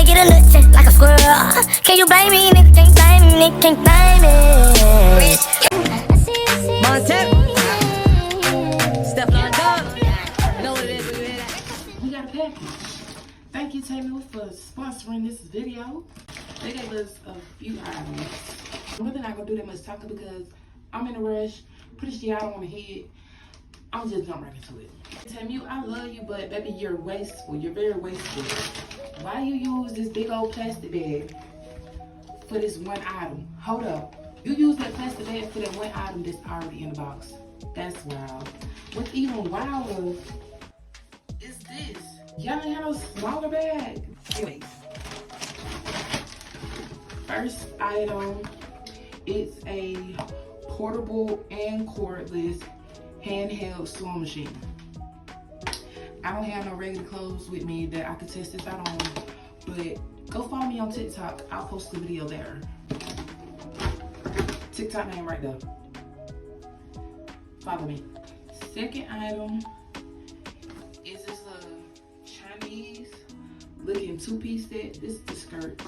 get a little chest like a squirrel. Can you blame me, nigga? Can't blame me, nigga, can't blame me. Montep. Step on dog. Know what it is, We got a package. Thank you, Temu, for sponsoring this video. They gave us a few items. I'm really not gonna do that much talking because I'm in a rush. Pretty sure I don't want to hit. I'm just jump right into it. Temu, I love you, but baby, you're wasteful. You're very wasteful. Why you use this big old plastic bag for this one item? Hold up. You use that plastic bag for that one item that's already in the box. That's wild. What's even wilder is this. Y'all ain't have no smaller bag. Anyways. First item, it's a portable and cordless handheld sewing machine. I don't have no regular clothes with me that I could test this out on, but go follow me on TikTok. I'll post the video there. TikTok name right there. Follow me. Second item is this Chinese looking two-piece set. This is the skirt.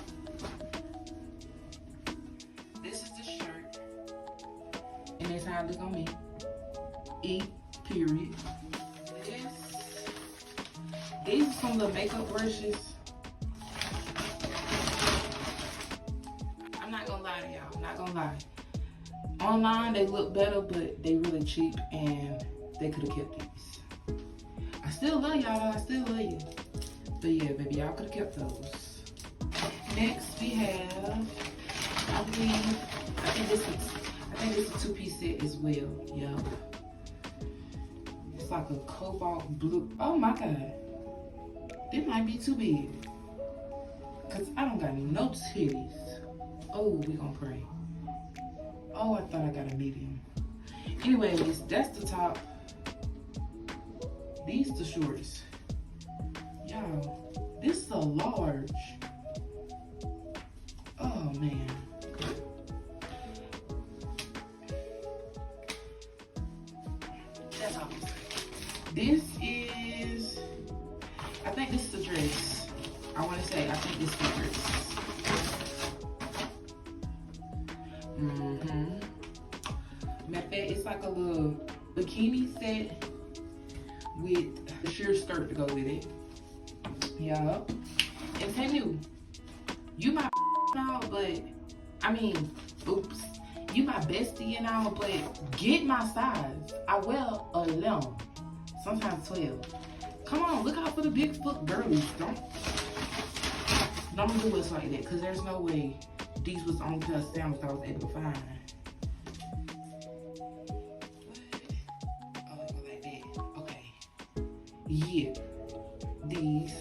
This is the shirt. And that's how it look on me. E, period. These are some of the makeup brushes. I'm not gonna lie to y'all. I'm not gonna lie. Online, they look better, but they really cheap, and they could have kept these. I still love y'all. I still love you. But yeah, baby, y'all could have kept those. Next, we have, I think this is a two-piece set as well. Yeah. It's like a cobalt blue. Oh my God. It might be too big. Cause I don't got no titties. Oh, we gonna pray. Oh, I thought I got a medium. Anyways, that's the top. These the shorts. Y'all, this is a large. Oh man. That's all. This is, I think this is a dress. I want to say, I think this is a dress. Matter of fact, it's like a little bikini set with a sheer skirt to go with it. Yeah. And Temu, you my now, but I mean, oops. You my bestie and all, but get my size. I wear 11, sometimes 12. Come on, look out for the big foot girlies. Don't do us like that, because there's no way these was the only pair of sandals I was able to find. Oh, they go like that. Okay. Yeah. These.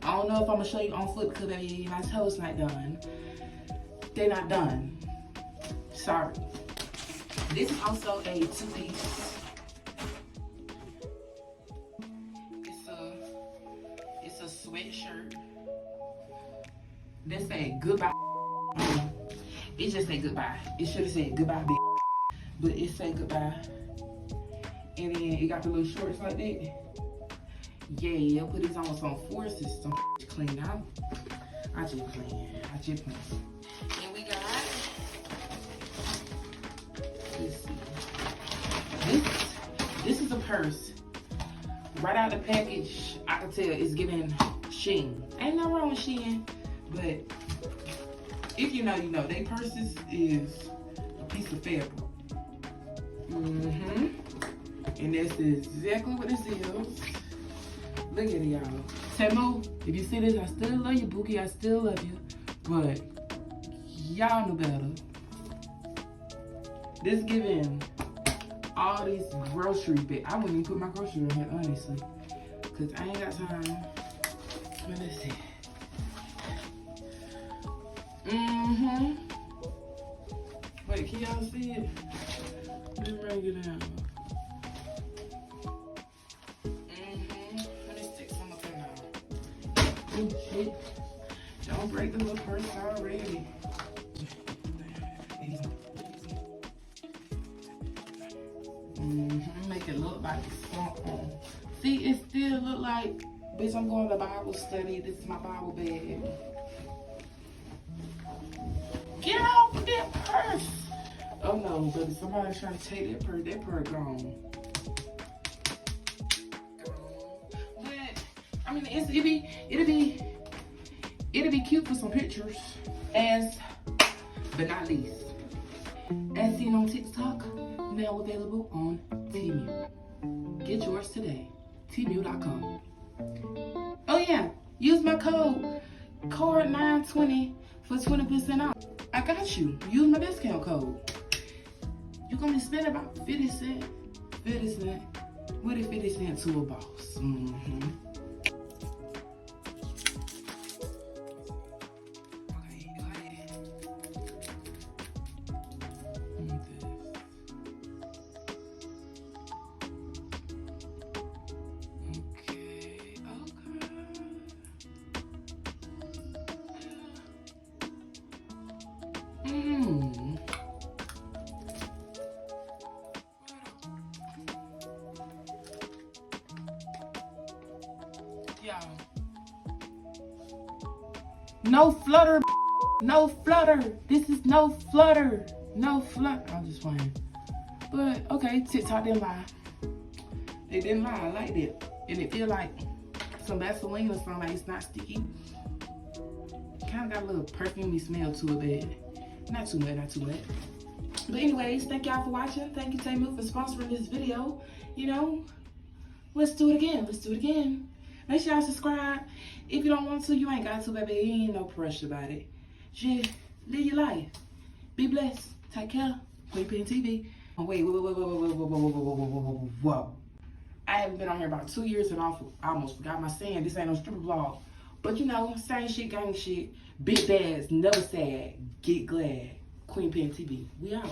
I don't know if I'm going to show you on foot because my toes not done. They're not done. Sorry. This is also a two-piece. It's a sweatshirt. They say goodbye. It just say goodbye. It should have said goodbye, bitch. But it say goodbye. And then it got the little shorts like that. Yeah, put these on with some forces. Some clean out. I just playing. And we got, let's see. This is a purse. Right out of the package, I can tell it's giving Shein. Ain't nothing wrong with Shein, but if you know, you know. They purses is a piece of fabric. And that's exactly what this is. Look at it, y'all. Temu, if you see this, I still love you, Bookie. I still love you. But y'all know better. This giving all these grocery bags. I wouldn't even put my grocery in here, honestly. Because I ain't got time. Let me see. Wait, can y'all see it? Let me bring it down. Let me stick some up in now. Oh shit. Don't break the little purse already. Make it look like it's something. See, it still look like Bitch, I'm going to Bible study. This is my Bible bag. Get off that purse. Oh no, baby, somebody's trying to take that purse. That purse gone. But I mean, it'll be cute for some pictures. As but not least, as seen on TikTok, now available on Temu. Get yours today. Temu.com. Oh yeah, use my code CARD920 for 20% off. I got you. Use my discount code. You're gonna spend about 50 cents. 50 cents. What is 50 cents to a boss? Mm-hmm. Y'all. No flutter. No flutter. This is no flutter. No flutter. I'm just playing. But okay, TikTok didn't lie. They didn't lie. I liked it. And it feel like some Vaseline or something. Like it's not sticky. Kind of got a little perfumey smell to it, but not too much, not too much. But anyways, thank y'all for watching. Thank you, Temu, for sponsoring this video. You know, let's do it again. Let's do it again. Make sure y'all subscribe. If you don't want to, you ain't got to, baby. Ain't no pressure about it. Just live your life. Be blessed. Take care. Queen Pen TV. Oh, wait. Whoa. I haven't been on here about 2 years and I almost forgot my saying. This ain't no stripper vlog. But you know, same shit, gang shit. Big bads, never sad. Get glad. Queen Pen TV. We out.